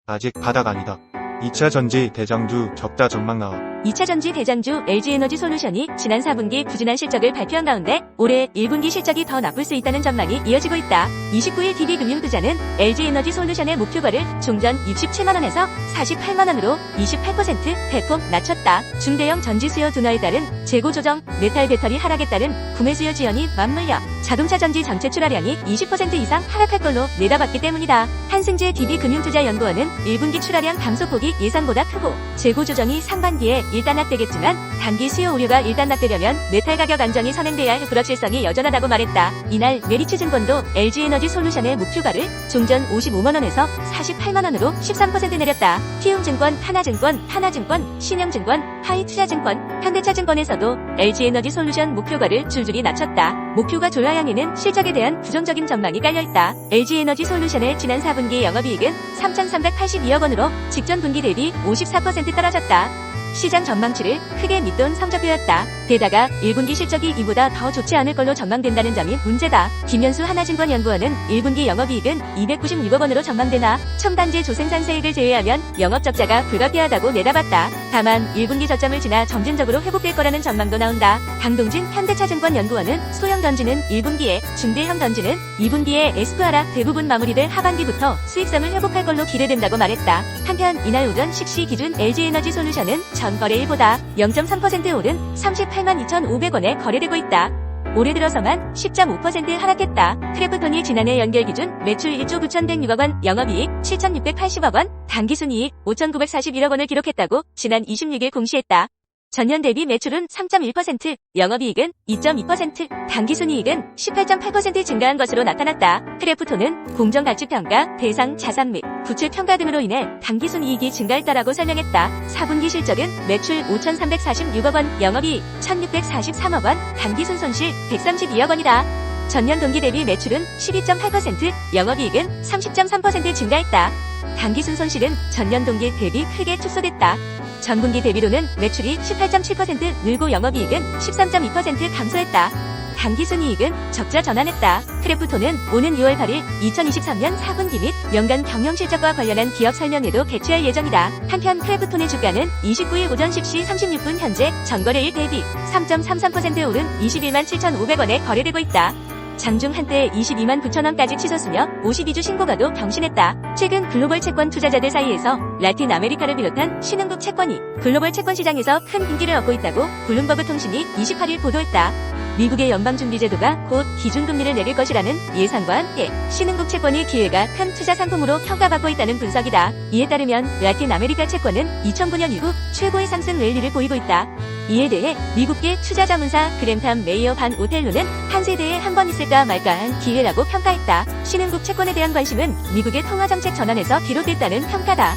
아직 바닥 아니다. 2차 전지 대장주 적자 전망 나와. 2차 전지 대장주 LG에너지솔루션이 지난 4분기 부진한 실적을 발표한 가운데 올해 1분기 실적이 더 나쁠 수 있다는 전망이 이어지고 있다. 29일 DB금융투자는 LG에너지솔루션의 목표가를 종전 67만원에서 48만원으로 28% 대폭 낮췄다. 중대형 전지 수요 둔화에 따른 재고 조정, 메탈 배터리 하락에 따른 구매 수요 지연이 맞물려 자동차 전지 전체 출하량이 20% 이상 하락할 걸로 내다봤기 때문이다. 한승재 DB금융투자연구원은 1분기 출하량 감소폭이 예상보다 크고 재고 조정이 상반기에 일단락되겠지만 단기 수요 우려가 일단락되려면 메탈 가격 안정이 선행돼야 할 불확실성이 여전하다고 말했다. 이날 메리츠증권도 LG에너지솔루션의 목표가를 종전 55만원에서 48만원으로 13% 내렸다. 키움증권, 하나증권, 신영증권, 하이투자증권, 현대차증권에서도 LG에너지솔루션 목표가를 줄줄이 낮췄다. 목표가 졸라양에는 실적에 대한 부정적인 전망이 깔려있다. LG에너지솔루션의 지난 4분기 영업이익은 3,382억원으로 직전 분기 대비 54% 떨어졌다. 시장 전망치를 크게 밑돈 성적표였다. 게다가 1분기 실적이 이보다 더 좋지 않을 걸로 전망된다는 점이 문제다. 김현수 하나증권연구원은 1분기 영업이익은 296억원으로 전망되나 첨단제 조생산세액을 제외하면 영업적자가 불가피하다고 내다봤다. 다만 1분기 저점을 지나 점진적으로 회복될 거라는 전망도 나온다. 강동진 현대차증권연구원은 소형 던지는 1분기에, 중대형 던지는 2분기에 에스프 하락 대부분 마무리될 하반기부터 수익성을 회복할 걸로 기대된다고 말했다. 한편 이날 오전 10시 기준 LG에너지솔루션은 전 거래일보다 0.3% 오른 38만 2,500원에 거래되고 있다. 올해 들어서만 10.5% 하락했다. 크래프톤이 지난해 연결 기준 매출 1조 9,106억원, 영업이익 7,680억원, 당기순이익 5,941억원을 기록했다고 지난 26일 공시했다. 전년 대비 매출은 3.1%, 영업이익은 2.2%, 당기순이익은 18.8% 증가한 것으로 나타났다. 크래프톤은 공정가치평가, 대상 자산 및 부채평가 등으로 인해 당기순이익이 증가했다라고 설명했다. 4분기 실적은 매출 5,346억원, 영업이익 1,643억원, 당기순 손실 132억원이다. 전년 동기 대비 매출은 12.8%, 영업이익은 30.3% 증가했다. 당기순 손실은 전년 동기 대비 크게 축소됐다. 전분기 대비로는 매출이 18.7% 늘고 영업이익은 13.2% 감소했다. 당기순이익은 적자 전환했다. 크래프톤은 오는 6월 8일 2023년 4분기 및 연간 경영실적과 관련한 기업 설명회도 개최할 예정이다. 한편 크래프톤의 주가는 29일 오전 10시 36분 현재 전거래일 대비 3.33% 오른 21만 7,500원에 거래되고 있다. 장중 한때 22만 9천원까지 치솟으며 52주 신고가도 경신했다. 최근 글로벌 채권 투자자들 사이에서 라틴 아메리카를 비롯한 신흥국 채권이 글로벌 채권 시장에서 큰 인기를 얻고 있다고 블룸버그 통신이 28일 보도했다. 미국의 연방준비제도가 곧 기준금리를 내릴 것이라는 예상과 함께 신흥국 채권이 기회가 큰 투자 상품으로 평가받고 있다는 분석이다. 이에 따르면 라틴 아메리카 채권은 2009년 이후 최고의 상승 랠리를 보이고 있다. 이에 대해 미국계 투자자문사 그램탐 메이어 반 오텔로는 한 세대에 한 번 있을까 말까한 기회라고 평가했다. 신흥국 채권에 대한 관심은 미국의 통화정책 전환에서 비롯됐다는 평가다.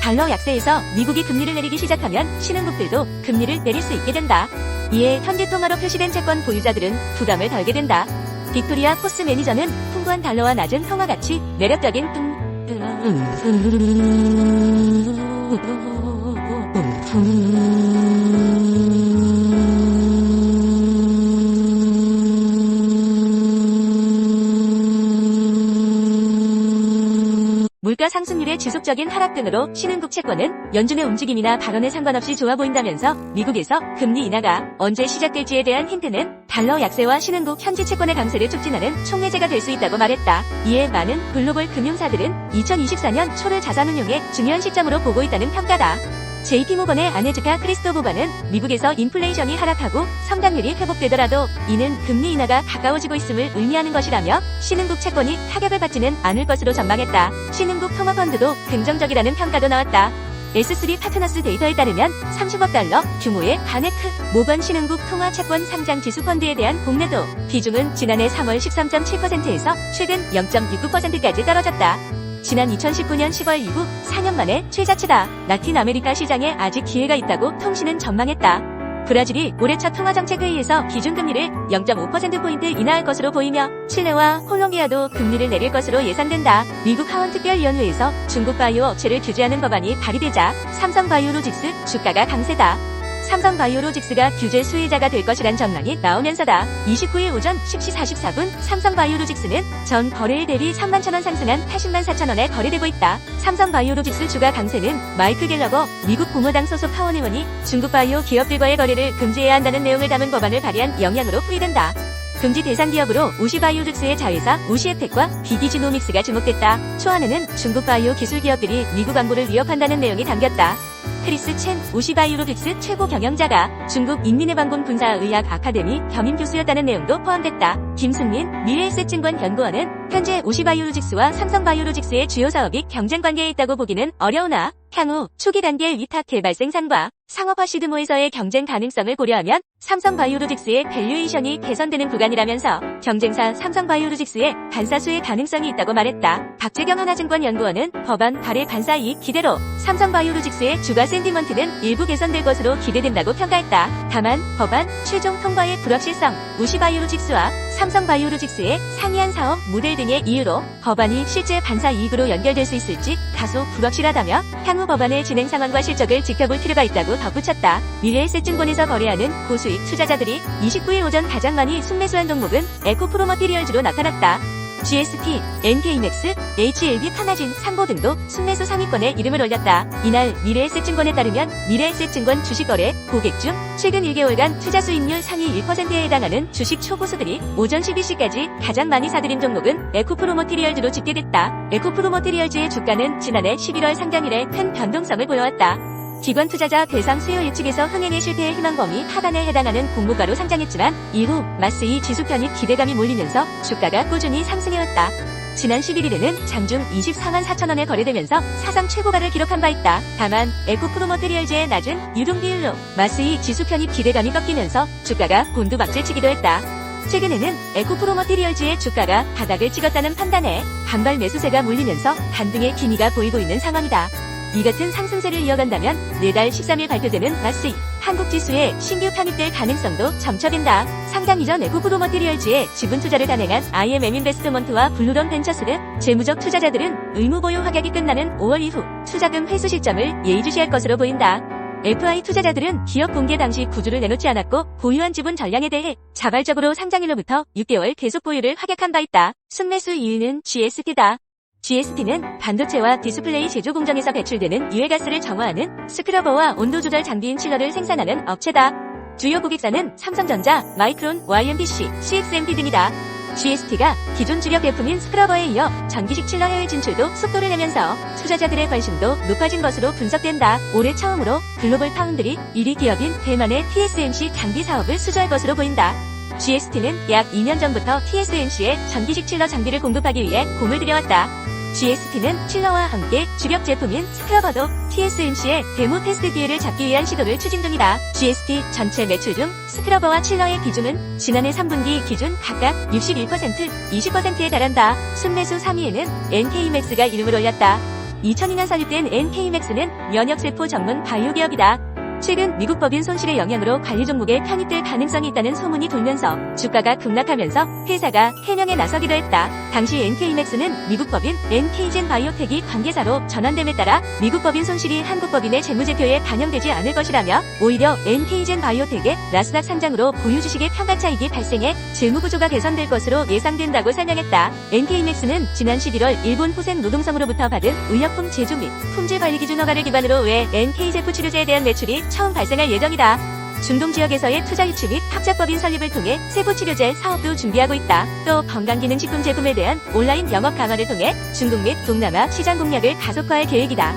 달러 약세에서 미국이 금리를 내리기 시작하면 신흥국들도 금리를 내릴 수 있게 된다. 이에 현지 통화로 표시된 채권 보유자들은 부담을 덜게 된다. 빅토리아 코스 매니저는 풍부한 달러와 낮은 통화 가치, 매력적인 물가 상승률의 지속적인 하락 등으로 신흥국 채권은 연준의 움직임이나 발언에 상관없이 좋아 보인다면서 미국에서 금리 인하가 언제 시작될지에 대한 힌트는 달러 약세와 신흥국 현지 채권의 강세를 촉진하는 촉매제가 될 수 있다고 말했다. 이에 많은 글로벌 금융사들은 2024년 초를 자산운용의 중요한 시점으로 보고 있다는 평가다. JP모건의 아네즈카 크리스토보바는 미국에서 인플레이션이 하락하고 성장률이 회복되더라도 이는 금리 인하가 가까워지고 있음을 의미하는 것이라며 신흥국 채권이 타격을 받지는 않을 것으로 전망했다. 신흥국 통화펀드도 긍정적이라는 평가도 나왔다. S3 파트너스 데이터에 따르면 30억 달러 규모의 바네크 모건 신흥국 통화채권 상장 지수펀드에 대한 공매도 비중은 지난해 3월 13.7%에서 최근 0.69%까지 떨어졌다. 지난 2019년 10월 이후 4년 만에 최저치다. 라틴 아메리카 시장에 아직 기회가 있다고 통신은 전망했다. 브라질이 올해 첫 통화정책회의에서 기준금리를 0.5%포인트 인하할 것으로 보이며 칠레와 콜롬비아도 금리를 내릴 것으로 예상된다. 미국 하원특별위원회에서 중국 바이오 업체를 규제하는 법안이 발의되자 삼성바이오로직스 주가가 강세다. 삼성바이오로직스가 규제 수혜자가 될 것이란 전망이 나오면서다. 29일 오전 10시 44분 삼성바이오로직스는 전 거래일 대비 31,000원 상승한 80만 4천원에 거래되고 있다. 삼성바이오로직스 주가 강세는 마이크 갤러거 미국 공화당 소속 하원 의원이 중국 바이오 기업들과의 거래를 금지해야 한다는 내용을 담은 법안을 발의한 영향으로 풀이된다. 금지 대상 기업으로 우시바이오직스의 자회사 우시에텍과 비디지노믹스가 지목됐다. 초안에는 중국 바이오 기술 기업들이 미국 안보를 위협한다는 내용이 담겼다. 크리스 첸 우시바이오로직스 최고 경영자가 중국 인민해방군 군사의학 아카데미 겸임 교수였다는 내용도 포함됐다. 김승민 미래에셋증권 연구원은 현재 우시바이오로직스와 삼성바이오로직스의 주요 사업이 경쟁 관계에 있다고 보기는 어려우나 향후 초기 단계 위탁 개발 생산과 상업화 시드모에서의 경쟁 가능성을 고려하면 삼성바이오로직스의 밸류에이션이 개선되는 구간이라면서 경쟁사 삼성바이오로직스의 반사 수혜 가능성이 있다고 말했다. 박재경 하나증권 연구원은 법안 발의 반사 이익 기대로 삼성바이오로직스의 주가 센티먼트는 일부 개선될 것으로 기대된다고 평가했다. 다만 법안 최종 통과의 불확실성, 우시바이오로직스와 삼성바이오로직스의 상이한 사업 모델 등의 이유로 법안이 실제 반사 이익으로 연결될 수 있을지 다소 불확실하다며 향후 법안의 진행 상황과 실적을 지켜볼 필요가 있다고 덧붙였다. 미래에셋증권에서 거래하는 고수익 투자자들이 29일 오전 가장 많이 순매수한 종목은 에코프로머티리얼즈로 나타났다. GST, NK맥스, HLB 파나진, 삼보 등도 순매수 상위권에 이름을 올렸다. 이날 미래에셋증권에 따르면 미래에셋증권 주식거래 고객 중 최근 1개월간 투자 수익률 상위 1%에 해당하는 주식 초고수들이 오전 12시까지 가장 많이 사들인 종목은 에코프로머티리얼즈로 집계됐다. 에코프로머티리얼즈의 주가는 지난해 11월 상장 이래 큰 변동성을 보여왔다. 기관 투자자 대상 수요 예측에서 흥행의 실패의 희망 범위 하단에 해당하는 공모가로 상장했지만 이후 마스2 지수 편입 기대감이 몰리면서 주가가 꾸준히 상승해왔다. 지난 11일에는 장중 24만 4천원에 거래되면서 사상 최고가를 기록한 바 있다. 다만 에코프로머테리얼즈의 낮은 유동 비율로 마스2 지수 편입 기대감이 꺾이면서 주가가 곤두박질치기도 했다. 최근에는 에코프로머테리얼즈의 주가가 바닥을 찍었다는 판단에 반발 매수세가 몰리면서 반등의 기미가 보이고 있는 상황이다. 이 같은 상승세를 이어간다면 내달 13일 발표되는 마스2 한국지수에 신규 편입될 가능성도 점쳐진다. 상장 이전 에코프로머티리얼즈에 지분 투자를 단행한 IMM 인베스트먼트와 블루런 벤처스 등 재무적 투자자들은 의무 보유 확약이 끝나는 5월 이후 투자금 회수 시점을 예의주시할 것으로 보인다. FI 투자자들은 기업 공개 당시 구주를 내놓지 않았고 보유한 지분 전량에 대해 자발적으로 상장일로부터 6개월 계속 보유를 확약한 바 있다. 순매수 이유는 GST다. GST는 반도체와 디스플레이 제조 공정에서 배출되는 유해가스를 정화하는 스크러버와 온도 조절 장비인 칠러를 생산하는 업체다. 주요 고객사는 삼성전자, 마이크론, YMTC, CXMP 등이다. GST가 기존 주력 제품인 스크러버에 이어 전기식 칠러 해외 진출도 속도를 내면서 투자자들의 관심도 높아진 것으로 분석된다. 올해 처음으로 글로벌 파운드리 1위 기업인 대만의 TSMC 장비 사업을 수주할 것으로 보인다. GST는 약 2년 전부터 TSMC에 전기식 칠러 장비를 공급하기 위해 공을 들여왔다. GST는 칠러와 함께 주력 제품인 스크러버도 TSMC의 데모 테스트 기회를 잡기 위한 시도를 추진 중이다. GST 전체 매출 중 스크러버와 칠러의 비중은 지난해 3분기 기준 각각 61%, 20%에 달한다. 순매수 3위에는 NK맥스가 이름을 올렸다. 2002년 설립된 NK맥스는 면역세포 전문 바이오 기업이다. 최근 미국 법인 손실의 영향으로 관리 종목에 편입될 가능성이 있다는 소문이 돌면서 주가가 급락하면서 회사가 해명에 나서기도 했다. 당시 NK맥스는 미국 법인 NK젠 바이오텍이 관계사로 전환됨에 따라 미국 법인 손실이 한국 법인의 재무제표에 반영되지 않을 것이라며 오히려 NK젠 바이오텍의 나스닥 상장으로 보유 주식의 평가 차익이 발생해 재무구조가 개선될 것으로 예상된다고 설명했다. NK맥스는 지난 11월 일본 후센 노동성으로부터 받은 의약품 제조 및 품질 관리 기준 허가를 기반으로 왜 NK제프 치료제에 대한 매출이 처음 발생할 예정이다. 중동 지역에서의 투자 유치 및 합작법인 설립을 통해 세포치료제 사업도 준비하고 있다. 또 건강기능식품 제품에 대한 온라인 영업 강화를 통해 중국 및 동남아 시장 공략을 가속화할 계획이다.